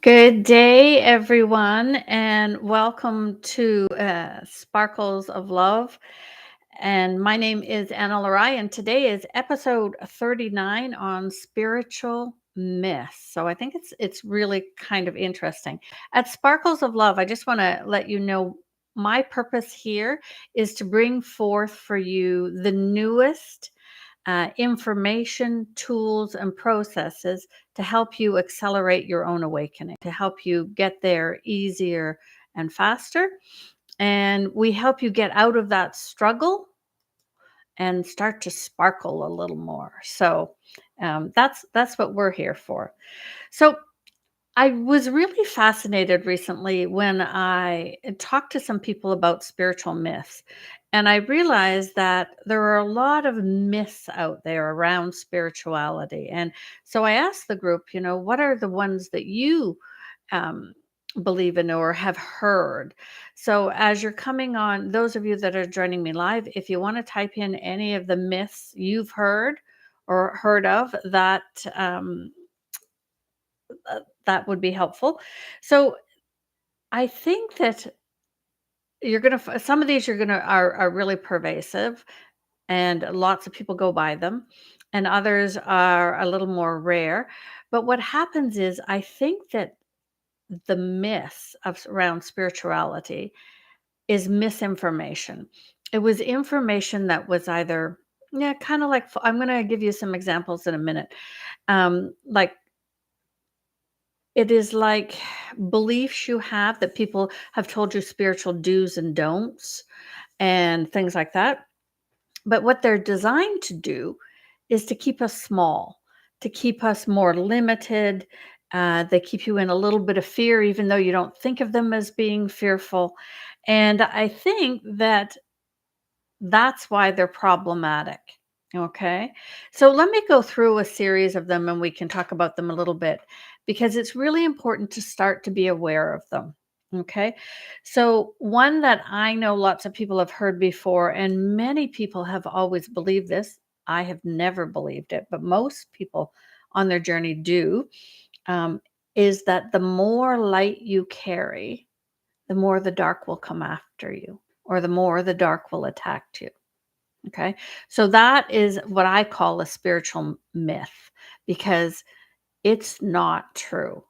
Good day, everyone, and welcome to Sparkles of Love. And my name is Ana-La-Rai, and today is episode 39 on spiritual myths. So I think it's really kind of interesting. At Sparkles of Love, I just want to let you know my purpose here is to bring forth for you the newest information, tools, and processes to help you accelerate your own awakening, to help you get there easier and faster. And we help you get out of that struggle and start to sparkle a little more. So that's what we're here for. So I was really fascinated recently when I talked to some people about spiritual myths. And I realized that there are a lot of myths out there around spirituality. And so I asked the group, what are the ones that you um, believe in or have heard? So as you're coming on, those of you that are joining me live, if you want to type in any of the myths you've heard or heard of, that would be helpful. So I think that you're gonna some of these are really pervasive, and lots of people go by them, and others are a little more rare. But what happens is, I think that the myths around spirituality is misinformation. It was information that was either, yeah, kind of like, I'm going to give you some examples in a minute. Like, it is like beliefs you have that people have told you, spiritual do's and don'ts and things like that. But what they're designed to do is to keep us small, to keep us more limited. They keep you in a little bit of fear, even though you don't think of them as being fearful. And I think that that's why they're problematic. Okay. So let me go through a series of them and we can talk about them a little bit, because it's really important to start to be aware of them. Okay. So, one that I know lots of people have heard before, and many people have always believed this. I have never believed it, but most people on their journey do, is that the more light you carry, the more the dark will come after you, or the more the dark will attack you. Okay. So that is what I call a spiritual myth, because it's not true.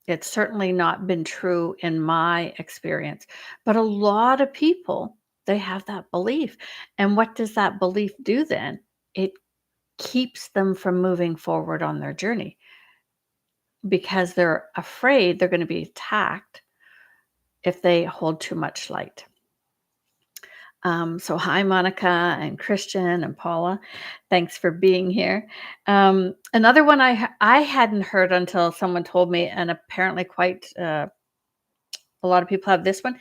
It's certainly not been true in my experience. But a lot of people, they have that belief. And what does that belief do then? It keeps them from moving forward on their journey, because they're afraid they're going to be attacked if they hold too much light. So hi, Monica and Christian and Paula. Thanks for being here. Another one I hadn't heard until someone told me, and apparently quite a lot of people have this one,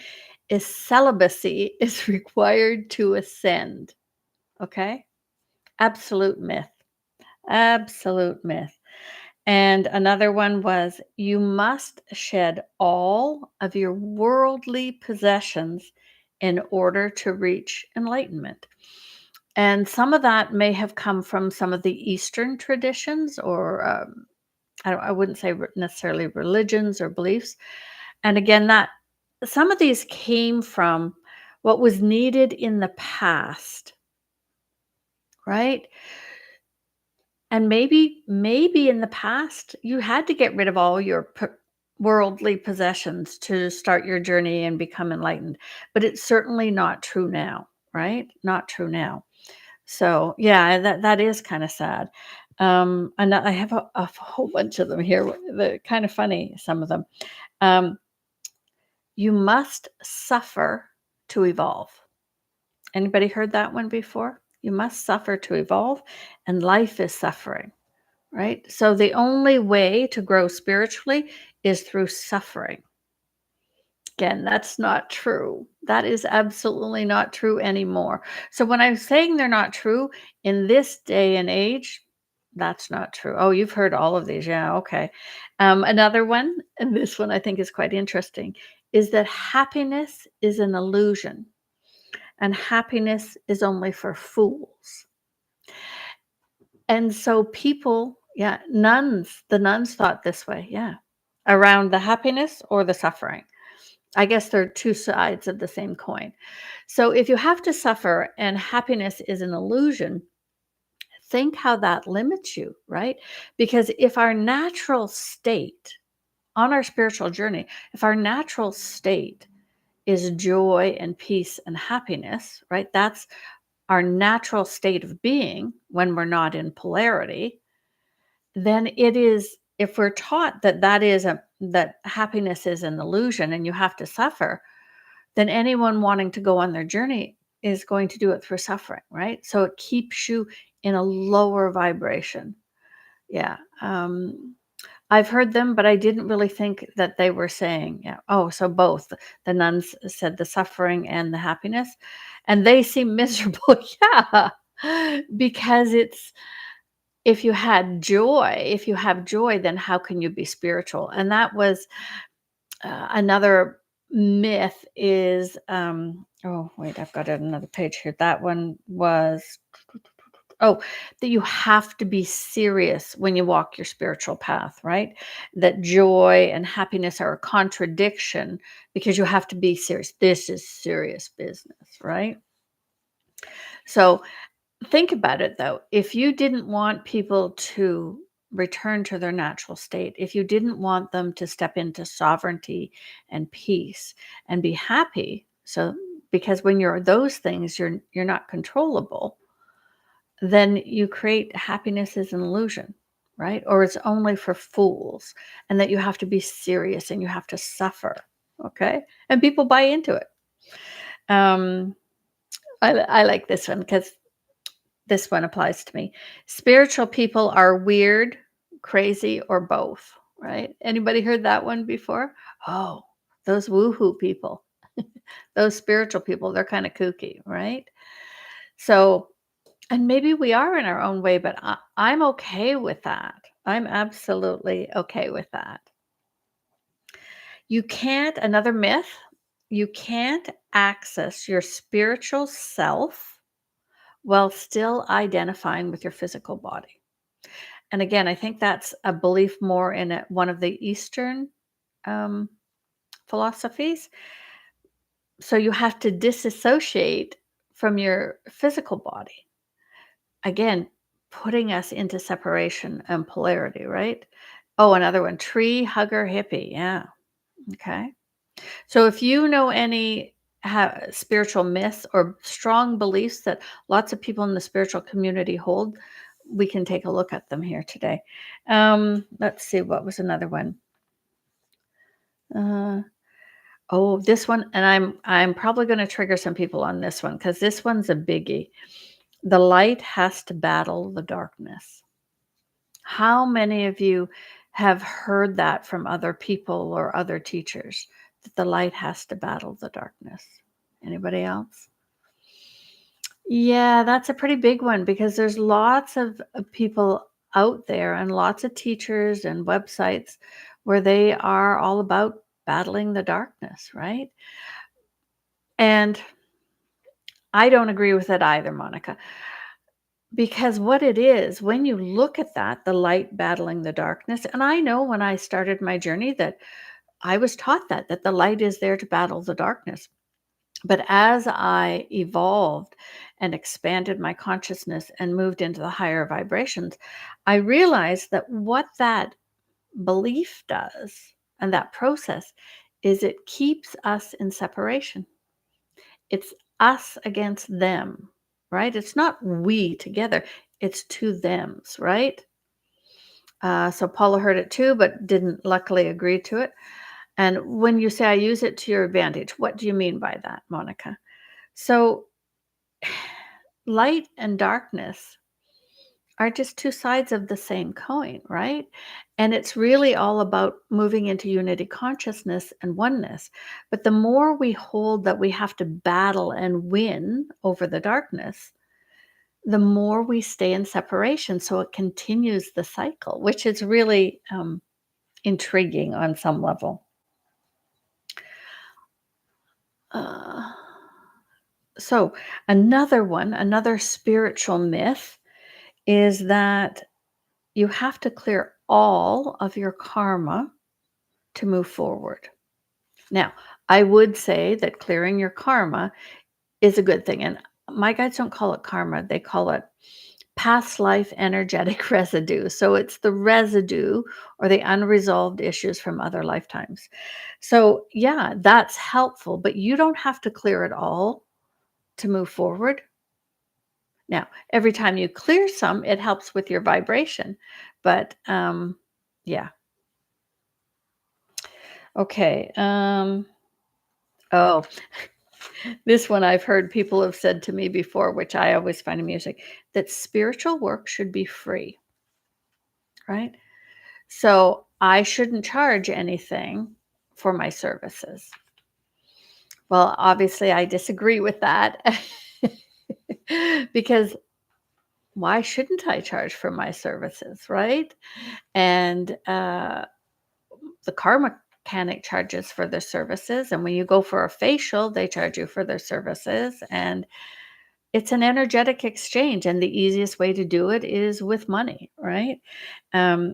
is celibacy is required to ascend. Okay, absolute myth. Absolute myth. And another one was, you must shed all of your worldly possessions in order to reach enlightenment. And some of that may have come from some of the Eastern traditions, or I wouldn't say necessarily religions or beliefs. And again, that some of these came from what was needed in the past, right? And maybe in the past you had to get rid of all your worldly possessions to start your journey and become enlightened. But it's certainly not true now, right? Not true now. So yeah, that is kind of sad. And I have a whole bunch of them here. They're kind of funny, some of them. Um, you must suffer to evolve. Anybody heard that one before? You must suffer to evolve, and life is suffering, right? So the only way to grow spiritually is through suffering. Again, that's not true. That is absolutely not true anymore. So when I'm saying they're not true in this day and age, that's not true. Oh, you've heard all of these. Yeah, okay. Another one, and this one I think is quite interesting, is that happiness is an illusion, and happiness is only for fools. And so people, yeah, the nuns thought this way. Yeah. around the happiness or the suffering. I guess they're two sides of the same coin. So if you have to suffer and happiness is an illusion, think how that limits you, right? Because if our natural state on our spiritual journey, if our natural state is joy and peace and happiness, right? That's our natural state of being when we're not in polarity, then it is, if we're taught that that happiness is an illusion and you have to suffer, then anyone wanting to go on their journey is going to do it through suffering, right? So it keeps you in a lower vibration. Yeah. I've heard them, but I didn't really think that they were saying, yeah, oh, so both. The nuns said the suffering and the happiness, and they seem miserable. Yeah. Because it's, if you have joy, then how can you be spiritual? And that was another myth is, oh, wait, I've got another page here. That one was, oh, that you have to be serious when you walk your spiritual path, right? That joy and happiness are a contradiction because you have to be serious. This is serious business, right? So think about it though. If you didn't want people to return to their natural state, if you didn't want them to step into sovereignty and peace and be happy, so because when you're those things, you're not controllable, then you create happiness as an illusion, right? Or it's only for fools, and that you have to be serious and you have to suffer. Okay. And people buy into it. Um, I like this one because this one applies to me. Spiritual people are weird, crazy, or both, right? Anybody heard that one before? Oh, those woohoo people, those spiritual people, they're kind of kooky, right? So, and maybe we are in our own way, but I'm okay with that. I'm absolutely okay with that. You can't, another myth, you can't access your spiritual self while still identifying with your physical body. And again, I think that's a belief more in one of the Eastern um, philosophies. So you have to disassociate from your physical body. Again, putting us into separation and polarity, right? Oh, another one, tree hugger hippie. Yeah. Okay. So if you know any spiritual myths or strong beliefs that lots of people in the spiritual community hold, we can take a look at them here today. Let's see, what was another one? Uh, oh, this one, and I'm probably going to trigger some people on this one because this one's a biggie. The light has to battle the darkness. How many of you have heard that from other people or other teachers, that the light has to battle the darkness? Anybody else? Yeah, that's a pretty big one because there's lots of people out there and lots of teachers and websites where they are all about battling the darkness, right? And I don't agree with it either, Monica, because what it is, when you look at that, the light battling the darkness, and I know when I started my journey that I was taught that the light is there to battle the darkness. But as I evolved and expanded my consciousness and moved into the higher vibrations, I realized that what that belief does and that process is it keeps us in separation. It's us against them, right? It's not we together, it's two thems, right? So Paula heard it too, but didn't luckily agree to it. And when you say I use it to your advantage, what do you mean by that, Monica? So light and darkness are just two sides of the same coin, right? And it's really all about moving into unity consciousness and oneness. But the more we hold that we have to battle and win over the darkness, the more we stay in separation. So it continues the cycle, which is really intriguing on some level. Uh, so, another spiritual myth is that you have to clear all of your karma to move forward. Now, I would say that clearing your karma is a good thing. And my guides don't call it karma, they call it past life energetic residue. So it's the residue or the unresolved issues from other lifetimes. So, yeah, that's helpful, but you don't have to clear it all to move forward. Now, every time you clear some, it helps with your vibration. But yeah. Okay. Oh, this one I've heard people have said to me before, which I always find amusing, that spiritual work should be free, right? So I shouldn't charge anything for my services. Well, obviously, I disagree with that because why shouldn't I charge for my services, right? And the karma mechanic charges for their services. And when you go for a facial, they charge you for their services. And it's an energetic exchange. And the easiest way to do it is with money, right?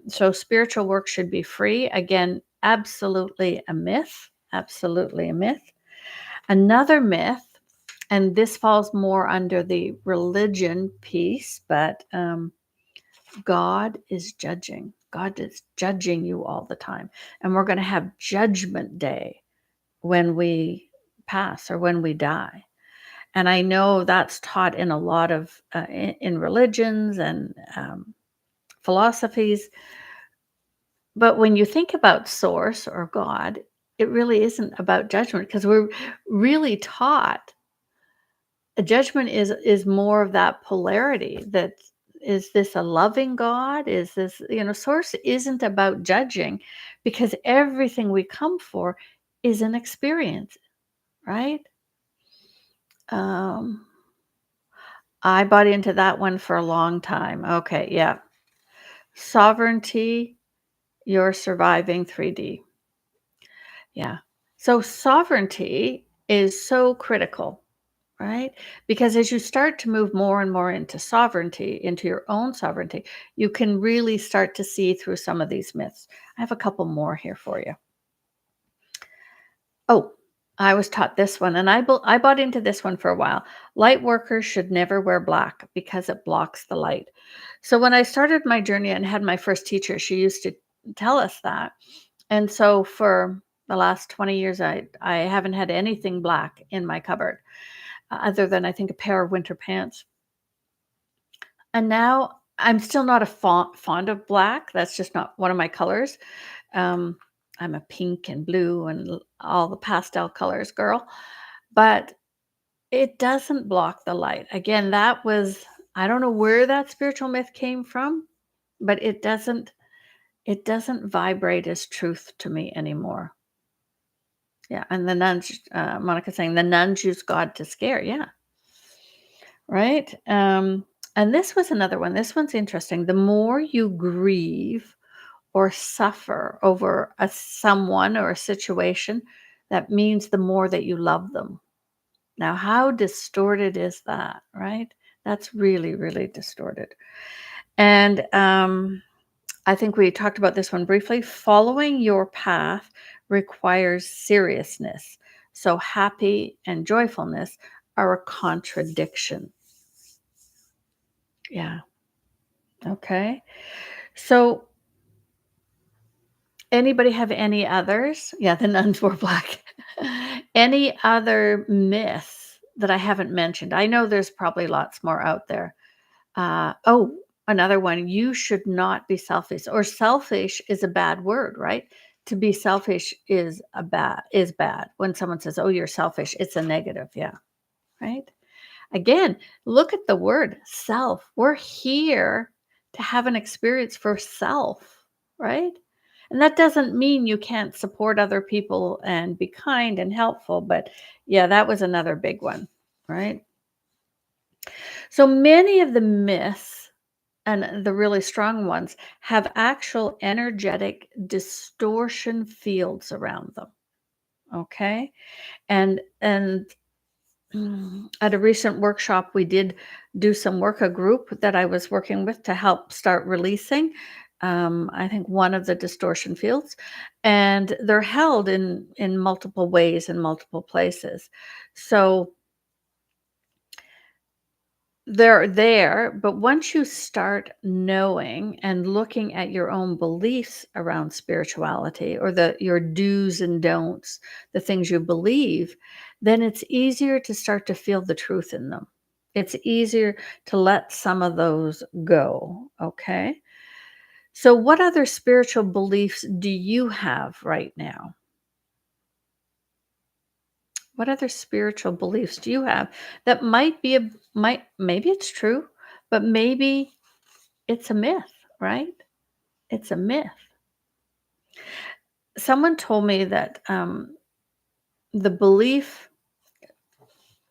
So spiritual work should be free. Again, absolutely a myth. Absolutely a myth. Another myth, and this falls more under the religion piece, but God is judging. God is judging you all the time. And we're going to have judgment day when we pass or when we die. And I know that's taught in a lot of in religions and philosophies. But when you think about source or God, it really isn't about judgment because we're really taught a judgment is more of that polarity that is this a loving God? Is this, source isn't about judging because everything we come for is an experience, right? Um, I bought into that one for a long time. Okay, yeah. Sovereignty, you're surviving 3D. Yeah. So sovereignty is so critical, right? Because as you start to move more and more into sovereignty, into your own sovereignty, you can really start to see through some of these myths. I have a couple more here for you. Oh, I was taught this one, and I bought into this one for a while. Light workers should never wear black because it blocks the light. So when I started my journey and had my first teacher, she used to tell us that. And so for the last 20 years, I haven't had anything black in my cupboard other than I think a pair of winter pants. And now I'm still not a fond of black. That's just not one of my colors. Um, I'm a pink and blue and all the pastel colors girl, but it doesn't block the light. Again, that was, I don't know where that spiritual myth came from, but it doesn't vibrate as truth to me anymore. Yeah, and the nuns, Monica saying the nuns use God to scare. Yeah, right. And this was another one. This one's interesting. The more you grieve or suffer over a someone or a situation, that means the more that you love them. Now, how distorted is that, right? That's really, really distorted. And I think we talked about this one briefly. Following your path requires seriousness. So happy and joyfulness are a contradiction. Yeah. Okay. So anybody have any others? Yeah, the nuns were black. Any other myths that I haven't mentioned? I know there's probably lots more out there. Oh, another one. You should not be selfish, or selfish is a bad word, right? To be selfish is bad. When someone says, "Oh, you're selfish," it's a negative. Yeah, right. Again, look at the word self. We're here to have an experience for self, right? And that doesn't mean you can't support other people and be kind and helpful, but yeah, that was another big one, right? So many of the myths and the really strong ones have actual energetic distortion fields around them. Okay. And at a recent workshop, we did do some work, a group that I was working with to help start releasing. I think one of the distortion fields, and they're held in multiple ways in multiple places. So they're there, but once you start knowing and looking at your own beliefs around spirituality or the your do's and don'ts, the things you believe, then it's easier to start to feel the truth in them. It's easier to let some of those go, okay? So what other spiritual beliefs do you have right now? What other spiritual beliefs do you have that might be a might maybe it's true, but maybe it's a myth, right? It's a myth. Someone told me that the belief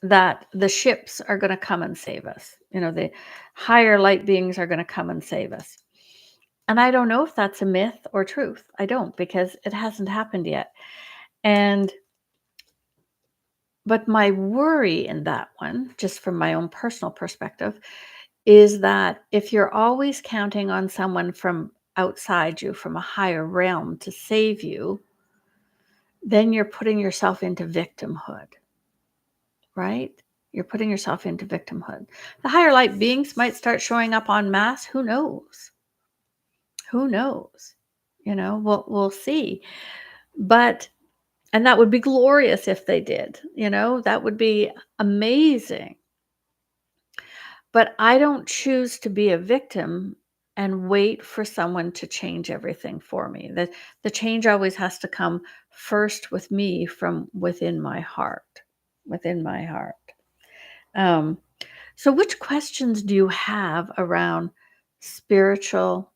that the ships are going to come and save us, the higher light beings are going to come and save us. And I don't know if that's a myth or truth. I don't, because it hasn't happened yet. And but my worry in that one, just from my own personal perspective, is that if you're always counting on someone from outside you, from a higher realm to save you, then you're putting yourself into victimhood, right? You're putting yourself into victimhood. The higher light beings might start showing up en masse. Who knows? Who knows? We'll see. But and that would be glorious if they did. That would be amazing. But I don't choose to be a victim and wait for someone to change everything for me. The change always has to come first with me from within my heart. Within my heart. Um, so, which questions do you have around spiritual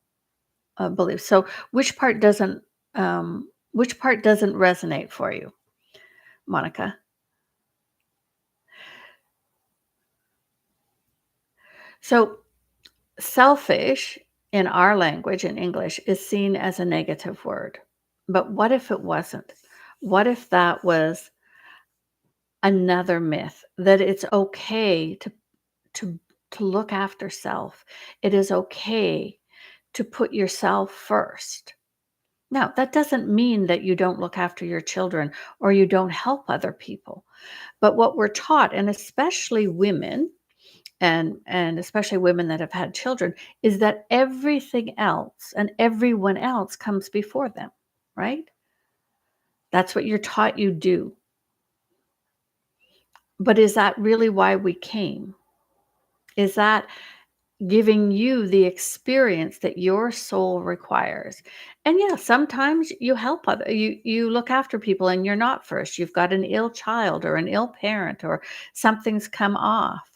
beliefs? So, which part doesn't resonate for you, Monica? So, selfish in our language, in English, is seen as a negative word. But what if it wasn't? What if that was another myth that it's okay to to look after self? It is okay to put yourself first. Now, that doesn't mean that you don't look after your children or you don't help other people. But what we're taught, and especially women, and especially women that have had children, is that everything else and everyone else comes before them, right? That's what you're taught you do. But is that really why we came? Is that giving you the experience that your soul requires? And yeah, sometimes you help other you look after people and you're not first. You've got an ill child or an ill parent or something's come off.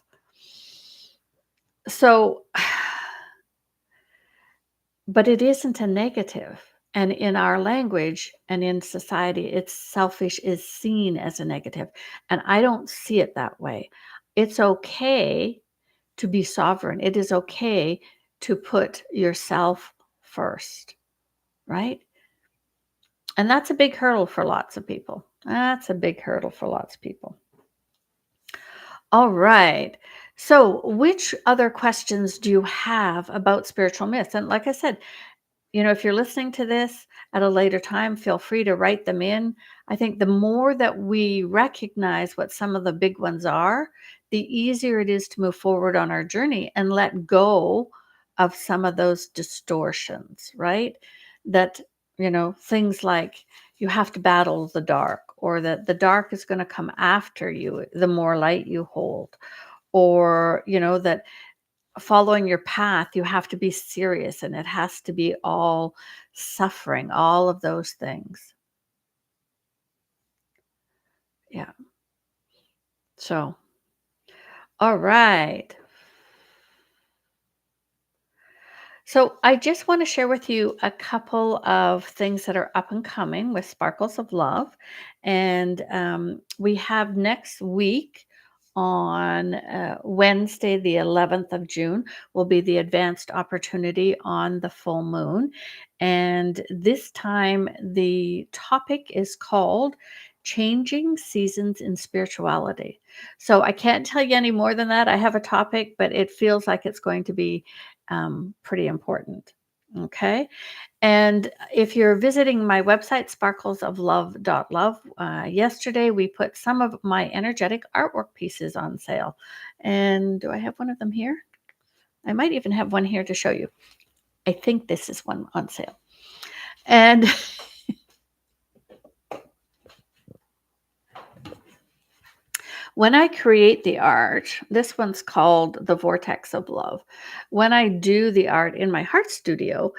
So but it isn't a negative. And in our language and in society, it's selfish is seen as a negative. And I don't see it that way. It's okay to be sovereign. It is okay to put yourself first, right? And that's a big hurdle for lots of people. That's a big hurdle for lots of people. All right. So, which other questions do you have about spiritual myths? And like I said, if you're listening to this at a later time, feel free to write them in. I think the more that we recognize what some of the big ones are, the easier it is to move forward on our journey and let go of some of those distortions, right? That, things like you have to battle the dark, or that the dark is going to come after you the more light you hold, or, that following your path, you have to be serious and it has to be all suffering, all of those things. Yeah. So, all right. So, I just want to share with you a couple of things that are up and coming with Sparkles of Love. And we have next week on Wednesday, the 11th of June, will be the advanced opportunity on the full moon. And this time, the topic is called Changing Seasons in Spirituality. So, I can't tell you any more than that. I have a topic, but it feels like it's going to be pretty important. Okay. And if you're visiting my website, sparklesoflove.love, yesterday we put some of my energetic artwork pieces on sale. And do I have one of them here? I might even have one here to show you. I think this is one on sale. And when I create the art, this one's called The Vortex of Love. When I do the art in my heart studio,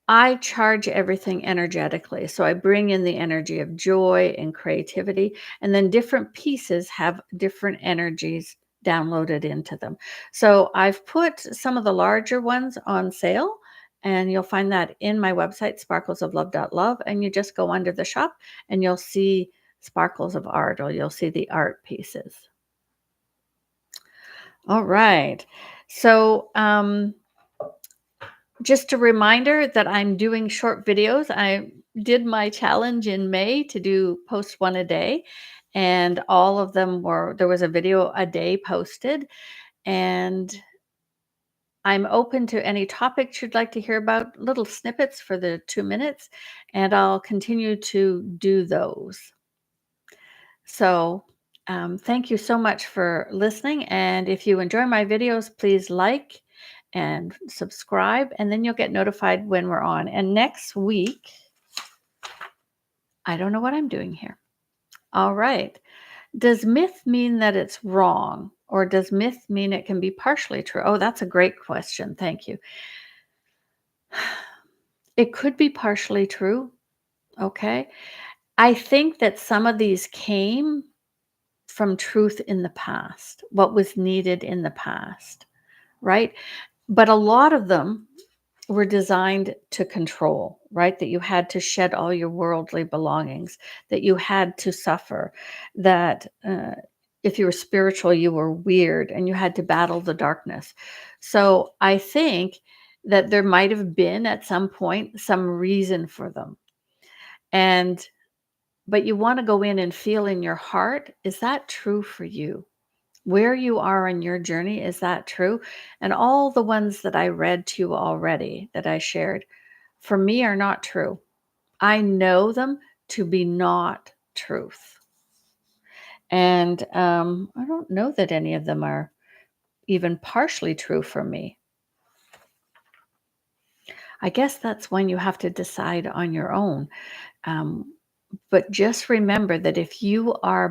I charge everything energetically. So I bring in the energy of joy and creativity, and then different pieces have different energies downloaded into them. So I've put some of the larger ones on sale, and you'll find that in my website, sparklesoflove.love. And you just go under the shop and you'll see sparkles of art, or you'll see the art pieces. All right. So, just a reminder that I'm doing short videos. I did my challenge in May to do post one a day, and all of them there was a video a day posted. And I'm open to any topics you'd like to hear about, little snippets for the 2 minutes, and I'll continue to do those. So, thank you so much for listening. And if you enjoy my videos, please like and subscribe, and then you'll get notified when we're on. And next week, I don't know what I'm doing here. All right. Does myth mean that it's wrong, or does myth mean it can be partially true? Oh, that's a great question. Thank you. It could be partially true. Okay. I think that some of these came from truth in the past, what was needed in the past, right? But a lot of them were designed to control, right? That you had to shed all your worldly belongings, that you had to suffer, that if you were spiritual, you were weird and you had to battle the darkness. So I think that there might have been at some point some reason for them. And but you want to go in and feel in your heart, is that true for you? Where you are on your journey, is that true? And all the ones that I read to you already that I shared, for me, are not true. I know them to be not truth. And I don't know that any of them are even partially true for me. I guess that's when you have to decide on your own. Um, but just remember that if you are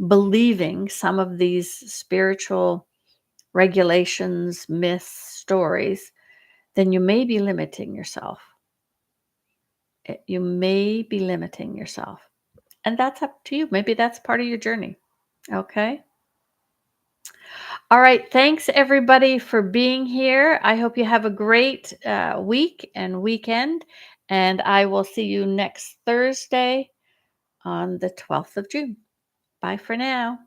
believing some of these spiritual regulations, myths, stories, then you may be limiting yourself. You may be limiting yourself. And that's up to you. Maybe that's part of your journey. Okay. All right. Thanks, everybody, for being here. I hope you have a great week and weekend. And I will see you next Thursday on the 12th of June. Bye for now.